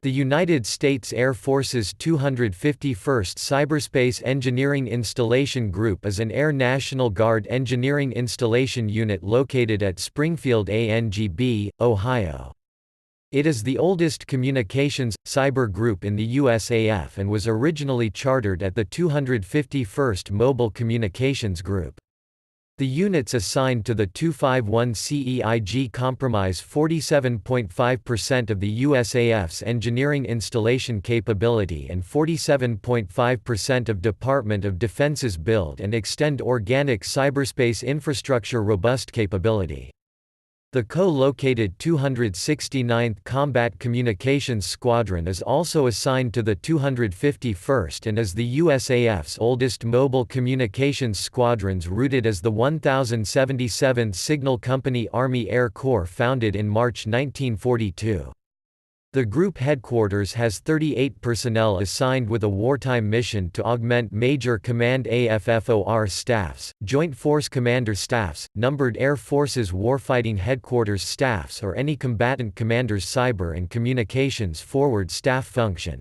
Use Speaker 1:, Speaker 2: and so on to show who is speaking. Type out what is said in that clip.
Speaker 1: The United States Air Force's 251st Cyberspace Engineering Installation Group is an Air National Guard engineering installation unit located at Springfield ANGB, Ohio. It is the oldest communications, cyber group in the USAF and was originally chartered at the 251st Mobile Communications Group. The units assigned to the 251st CEIG comprise 47.5% of the USAF's engineering installation capability and 47.5% of Department of Defense's build and extend organic cyberspace infrastructure robust capability. The co-located 269th Combat Communications Squadron is also assigned to the 251st and is the USAF's oldest mobile communications squadrons, rooted as the 1077th Signal Company Army Air Corps, founded in March 1942. The group headquarters has 38 personnel assigned with a wartime mission to augment Major Command AFFOR staffs, Joint Force Commander staffs, numbered Air Forces Warfighting Headquarters staffs, or any Combatant Commanders cyber and communications forward staff function.